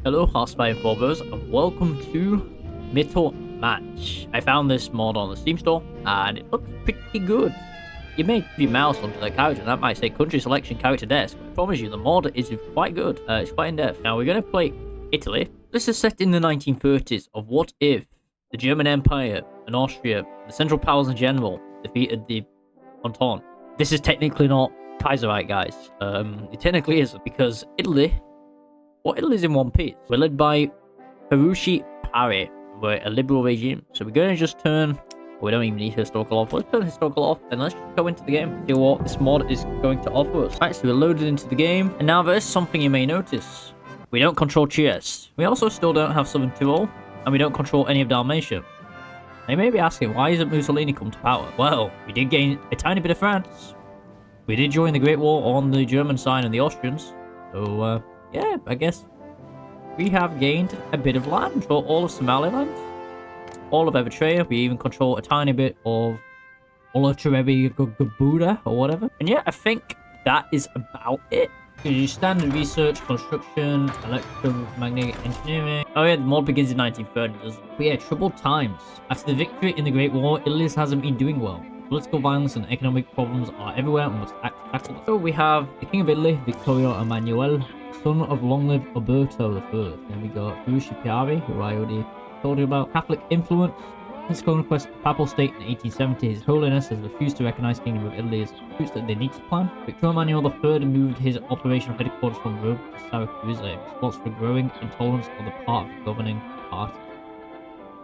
Hello, hostile followers, and welcome to Mittelmächte. I found this mod on the Steam store, and it looks pretty good. You may your mouse onto the character, and that might say country selection character desk. I promise you, the mod is quite good. It's quite in depth. Now we're going to play Italy. This is set in the 1930s of what if the German Empire and Austria, the Central Powers in general, defeated the Entente. This is technically not Kaiserreich, guys. It technically isn't, because Italy's in one piece. We're led by Harushi Pari. We're a liberal regime. So we're going to just turn... We don't even need historical off. Let's turn historical off and let's just go into the game. See what this mod is going to offer us. Right, so we're loaded into the game. And now there's something you may notice. We don't control Chies. We also still don't have Southern Tyrol. And we don't control any of Dalmatia. They may be asking, why isn't Mussolini come to power? Well, we did gain a tiny bit of France. We did join the Great War on the German side and the Austrians. So, yeah, I guess we have gained a bit of land, for all of Somaliland, all of Eritrea. We even control a tiny bit of Gabuda or whatever. And yeah, I think that is about it. You standard research, construction, electromagnetic engineering. Oh yeah, the mod begins in 1930, doesn't it? But yeah, troubled times. After the victory in the Great War, Italy hasn't been doing well. Political violence and economic problems are everywhere and must act to tackle them. So we have the King of Italy, Vittorio Emanuele, son of long-lived Alberto I. Then we got Harushi Pari, who I already told you about. Catholic influence. Since conquest of the Papal State in 1870, His Holiness has refused to recognize Kingdom of Italy as a truce that they need to plan. Victor Emmanuel III moved his operational headquarters from Rome to Syracuse in response to growing intolerance on the part of the governing party.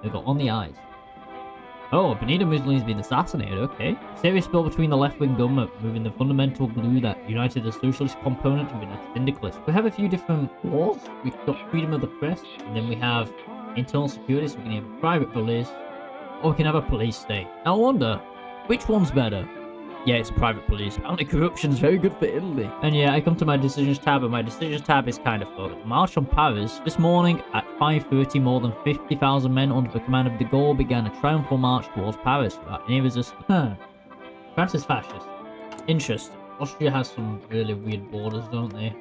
They got on the eyes. Oh, Benito Mussolini's been assassinated, okay. Serious split between the left-wing government, moving the fundamental glue that united the socialist component to the syndicalist. We have a few different laws. We've got freedom of the press, and then we have internal security, so we can have private police, or we can have a police state. Now I wonder, which one's better? Yeah, it's private police. Anti-corruption's very good for Italy. And yeah, I come to my decisions tab, and my decisions tab is kind of fucked. March on Paris. This morning at 5:30, more than 50,000 men under the command of de Gaulle began a triumphal march towards Paris without any resistance. France is fascist. Interesting. Austria has some really weird borders, don't they?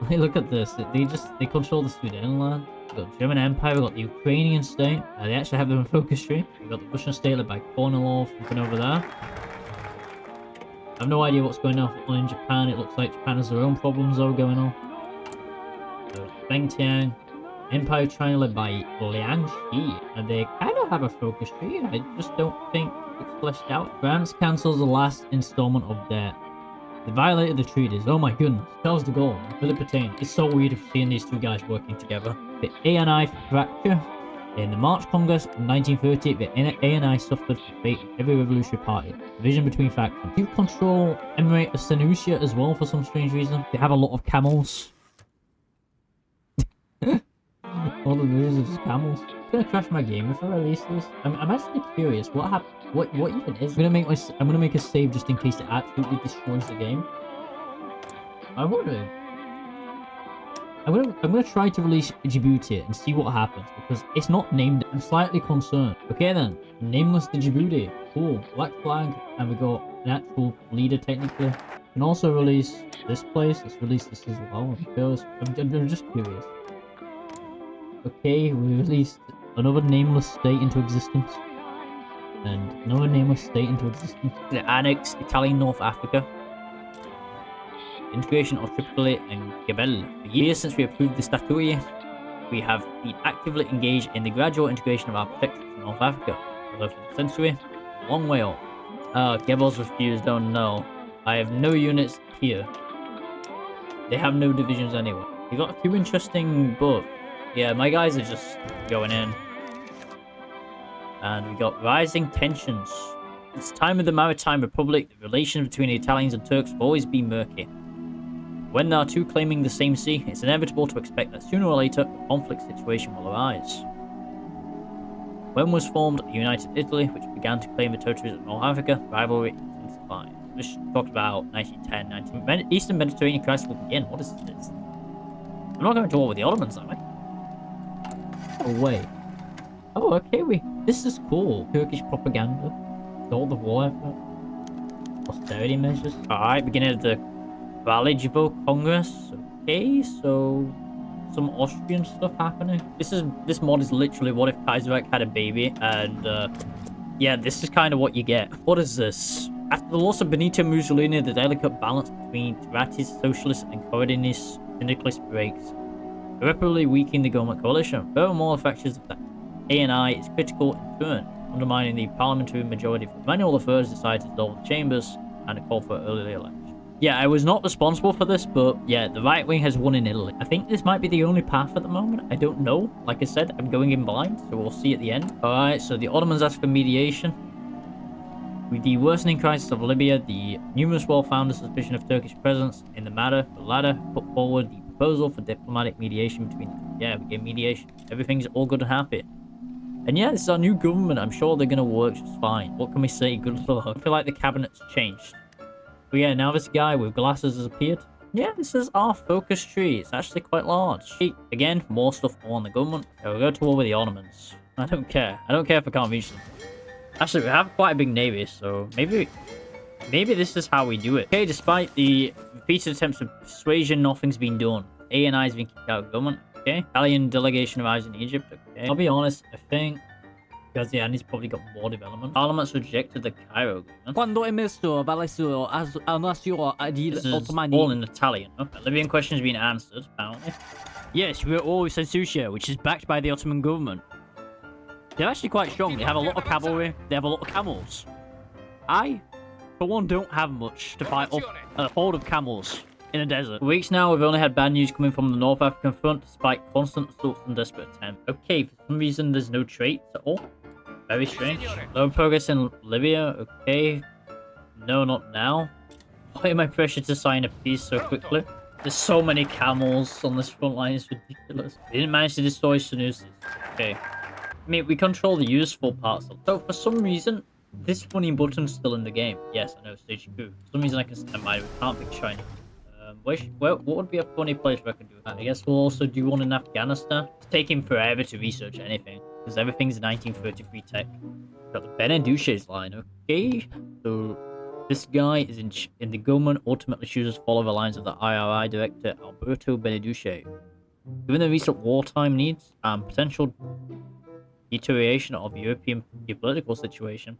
Hey, look at this. They control the Sudetenland. We've got the German Empire, we've got the Ukrainian state. They actually have their own focus tree. We've got the Russian state led by Colonial looking over there. I have no idea what's going on in Japan. It looks like Japan has their own problems though going on. So Bengtian, Empire China led by Liang Shi. And they kind of have a focus tree. I just don't think it's fleshed out. France cancels the last installment of debt. They violated the treaties. Oh my goodness. Charles de Gaulle, Philippe Pétain. It's so weird seeing these two guys working together. The ANI fracture. In the March Congress of 1930, the ANI suffered the fate of every revolutionary party. Division between factions. You control Emirate of St. Lucia as well for some strange reason. They have a lot of camels. All the moves of camels. I'm gonna crash my game if I release this. I'm actually curious. What happened? What even is? I'm gonna make a save just in case it absolutely destroys the game. I'm gonna try to release Djibouti and see what happens because it's not named. I'm slightly concerned. Okay then, nameless Djibouti. Cool, black flag, and we got an actual leader technically. We can also release this place. Let's release this as well. I'm just curious. Okay, we released another nameless state into existence. And another nameless state into existence. The annexed Italian North Africa. Integration of Tripoli and Gabel. For years since we approved the statute, we have been actively engaged in the gradual integration of our protectorates in North Africa. Although for the century, a long way off. Goebbels refused, oh no. I have no units here. They have no divisions anywhere. We got a few interesting buffs. Yeah, my guys are just going in. And we got rising tensions. Since the time of the Maritime Republic, the relations between the Italians and Turks have always been murky. When there are two claiming the same sea, it's inevitable to expect that sooner or later a conflict situation will arise. When was formed a united Italy, which began to claim the territories of North Africa, rivalry intensified. This talked about 1910, Eastern Mediterranean crisis will begin. What is this? I'm not going to war with the Ottomans, am I? Oh, wait. Oh, okay, this is cool. Turkish propaganda. All the war effort. Austerity measures. Alright, beginning of the Valijivo Congress. Okay, so some Austrian stuff happening. This mod is literally what if Kaiserreich had a baby, and yeah, this is kind of what you get. What is this? After the loss of Benito Mussolini, the delicate balance between Turati's socialist and Corradini's syndicalist breaks, irreparably weakening the government coalition. Furthermore, the fractures of the ANI is critical in turn, undermining the parliamentary majority. Manuel I decided to dissolve the chambers and call for early election. Yeah, I was not responsible for this, but yeah, the right wing has won in Italy. I think this might be the only path at the moment. I don't know. Like I said, I'm going in blind, so we'll see at the end. Alright, so the Ottomans asked for mediation. With the worsening crisis of Libya, the numerous well-founded suspicion of Turkish presence in the matter, the latter put forward the proposal for diplomatic mediation between the two. Yeah, we get mediation. Everything's all good and happy. And yeah, this is our new government. I'm sure they're going to work just fine. What can we say? Good luck. I feel like the cabinet's changed. But yeah, now this guy with glasses has appeared. Yeah, this is our focus tree. It's actually quite large. Again, more stuff on the government. Yeah, we'll go to war with the Ottomans. I don't care. I don't care if I can't reach them. Actually, we have quite a big navy, so maybe this is how we do it. Okay, despite the repeated attempts of persuasion, nothing's been done. ANI has been kicked out of government. Okay, Italian delegation arrives in Egypt. Okay, I'll be honest, I think because yeah, and he's probably got more development. Parliament's rejected the Cairo agreement. Quando è messo valessero una sua This is all in Italian. Okay, Libyan question has been answered, apparently. Yes, we're all Sensucia, which is backed by the Ottoman government. They're actually quite strong. They have a lot of cavalry. They have a lot of camels. I, for one, don't have much to fight off a horde of camels in a desert. For weeks now, we've only had bad news coming from the North African front, despite constant assaults and desperate attempts. Okay, for some reason, there's no traits at all. Very strange. Low progress in Libya. Okay. No, not now. Why am I pressured to sign a peace so quickly? There's so many camels on this front line. It's ridiculous. We didn't manage to destroy Sunusis. Okay. I mean, we control the useful parts. So for some reason, this funny button's still in the game. Yes, I know, stage 2. For some reason I can stand by it. We can't pick shiny. What would be a funny place where I can do that? I guess we'll also do one in Afghanistan. It's taking forever to research anything, because everything's 1933 tech. Got the Beneduce's line, okay? So this guy is in the government, ultimately chooses to follow the lines of the IRI director, Alberto Beneduce. Given the recent wartime needs and potential deterioration of European geopolitical situation,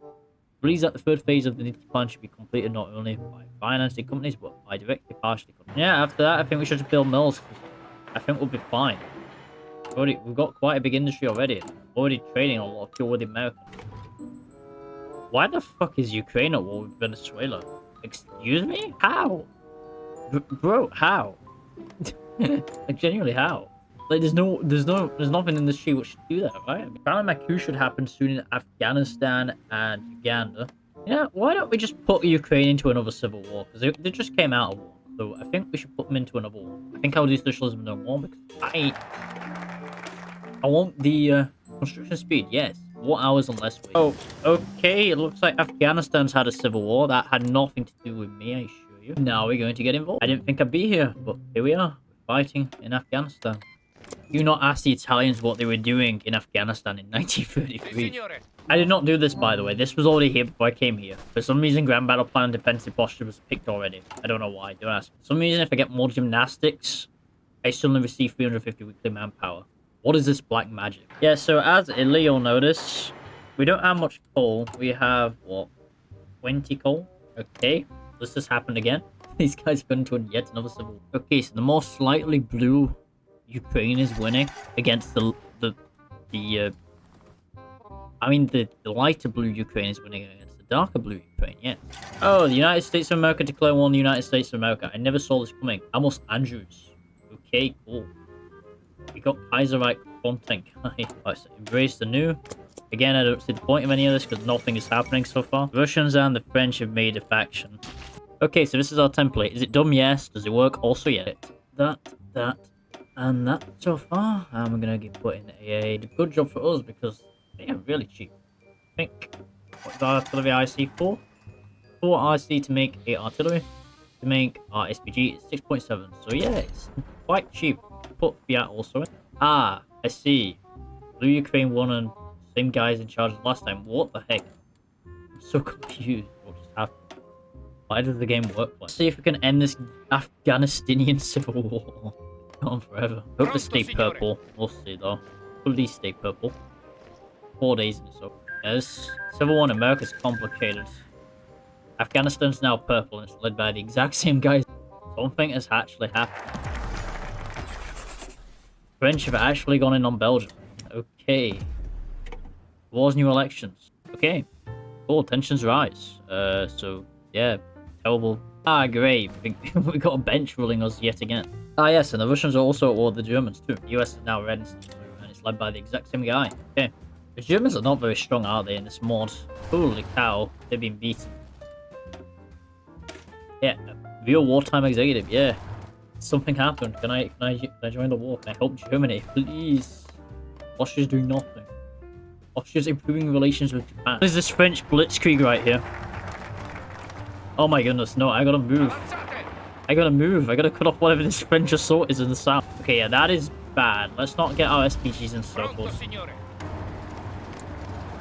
believes that the third phase of the Nifty plan should be completed not only by financing companies, but by directly partially companies. Yeah, after that, I think we should just build mills. I think we'll be fine. We've got quite a big industry already. Already trading a lot of fuel with America. Why the fuck is Ukraine at war with Venezuela? Excuse me? How? Bro, how? Like, genuinely, how? Like, there's nothing in the street which should do that, right? I mean, apparently my coup should happen soon in Afghanistan and Uganda. Yeah, why don't we just put Ukraine into another civil war? Because they just came out of war. So I think we should put them into another war. I think I'll do socialism no more because I want the construction speed, yes. More hours and less weight. Oh, okay. It looks like Afghanistan's had a civil war. That had nothing to do with me, I assure you. Now we're going to get involved. I didn't think I'd be here, but here we are. Fighting in Afghanistan. Do not ask the Italians what they were doing in Afghanistan in 1933. I did not do this, by the way. This was already here before I came here. For some reason, Grand Battle Plan Defensive Posture was picked already. I don't know why. Don't ask. For some reason, if I get more gymnastics, I suddenly receive 350 weekly manpower. What is this black magic? Yeah, so as Italy, you'll notice, we don't have much coal. We have, what, 20 coal? Okay, this has happened again. These guys got into yet another civil war. Okay, so the more slightly blue Ukraine is winning against the lighter blue Ukraine is winning against the darker blue Ukraine, yes. Oh, the United States of America declare war on the United States of America. I never saw this coming. Amos Andrews. Okay, cool. We got Kaiserreich content guy. Right, so embrace the new. Again, I don't see the point of any of this because nothing is happening so far. The Russians and the French have made a faction. Okay, so this is our template. Is it dumb? Yes. Does it work? Also, yes. That, and that so far. And we're gonna get put in a good job for us because they are really cheap. I think what's our artillery IC for? 4 IC to make a artillery. To make our SPG is 6.7. So yeah, it's quite cheap. Put Fiat also in. Ah, I see. Blue Ukraine won and same guys in charge as last time. What the heck? I'm so confused. What just happened? Why does the game work like? Let's see if we can end this Afghanistanian civil war. on forever. Hope they stay purple. We'll see though. Hope these stay purple. 4 days or so. Yes. Civil War in America is complicated. Afghanistan's now purple and it's led by the exact same guys. Something has actually happened. French have actually gone in on Belgium. Okay. Wars, new elections. Okay. Cool, tensions rise. So, yeah. Terrible. Ah, great. We got a bench ruling us yet again. Ah, yes, and the Russians are also at war with the Germans too. The US is now red and it's led by the exact same guy. Okay. The Germans are not very strong, are they, in this mod? Holy cow. They've been beaten. Yeah. Real wartime executive, yeah. Something happened. Can I join the war? Can I help Germany? Please. Austria's doing nothing. Austria's improving relations with Japan. What is this French blitzkrieg right here? Oh my goodness, no, I gotta move. I gotta cut off whatever this French assault is in the south. Okay, yeah, that is bad. Let's not get our SPGs in circles.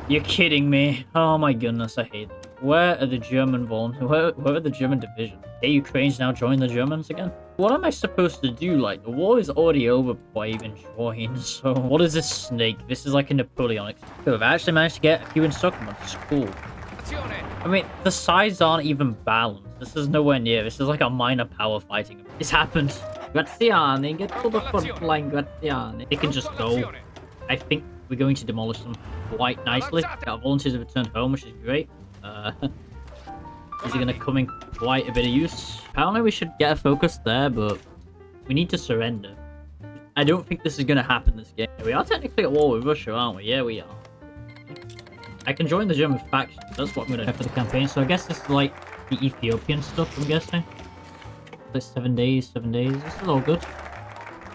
You're kidding me. Oh my goodness, I hate it. Where are the German where are the German divisions? Hey, Ukraine's now joined the Germans again? What am I supposed to do? Like, the war is already over before I even join, so... What is this snake? This is like a Napoleonic... So I've actually managed to get a few in Stockholm. It's cool. I mean, the sides aren't even balanced. This is nowhere near. This is like a minor power fighting. It's happened. Graziani, get to the front line, Graziani. They can just go. I think we're going to demolish them quite nicely. Our volunteers have returned home, which is great. These are going to come in quite a bit of use. Apparently we should get a focus there, but we need to surrender. I don't think this is going to happen this game. We are technically at war with Russia, aren't we? Yeah, we are. I can join the German faction. That's what I'm going to do for the campaign. So I guess this is like the Ethiopian stuff, I'm guessing. Like 7 days, 7 days. This is all good.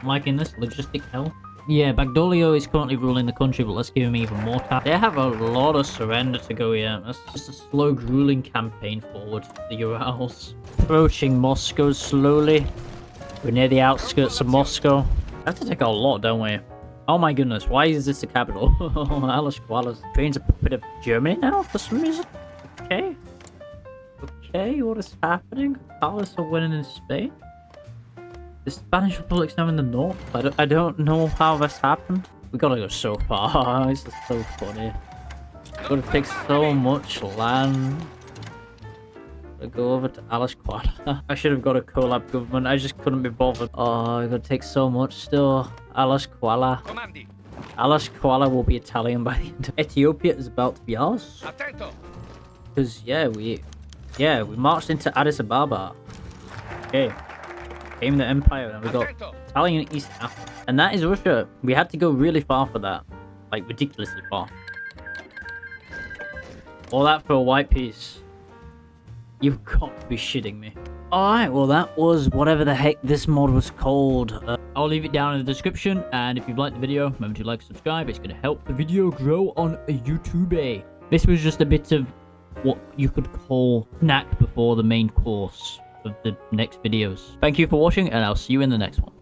I'm liking this. Logistic hell. Yeah, Bagdolio is currently ruling the country, but let's give him even more time. They have a lot of surrender to go here. That's just a slow, grueling campaign forward to the Urals. Approaching Moscow slowly. We're near the outskirts of Moscow. We have to take a lot, don't we? Oh my goodness, why is this the capital? Alice Koalas. Trains a puppet of Germany now for some reason? Okay. Okay, what is happening? Palace are winning in Spain? The Spanish Republic's now in the north. I don't know how this happened. We gotta go so far. This is so funny. Gotta take so much land. Gotta go over to Alice Koala. I should have got a collab government. I just couldn't be bothered. Oh, I gotta take so much still. Alice Koala. Alice Koala will be Italian by the end of Ethiopia is about to be ours. Because yeah, we marched into Addis Ababa. Okay. Came the Empire and we got Italian East Africa. And that is Russia. We had to go really far for that. Like ridiculously far. All that for a white piece. You've got to be shitting me. Alright, well that was whatever the heck this mod was called. I'll leave it down in the description, and if you've liked the video, remember to like, subscribe. It's going to help the video grow on YouTube. This was just a bit of what you could call snack before the main course of the next videos. Thank you for watching, and I'll see you in the next one.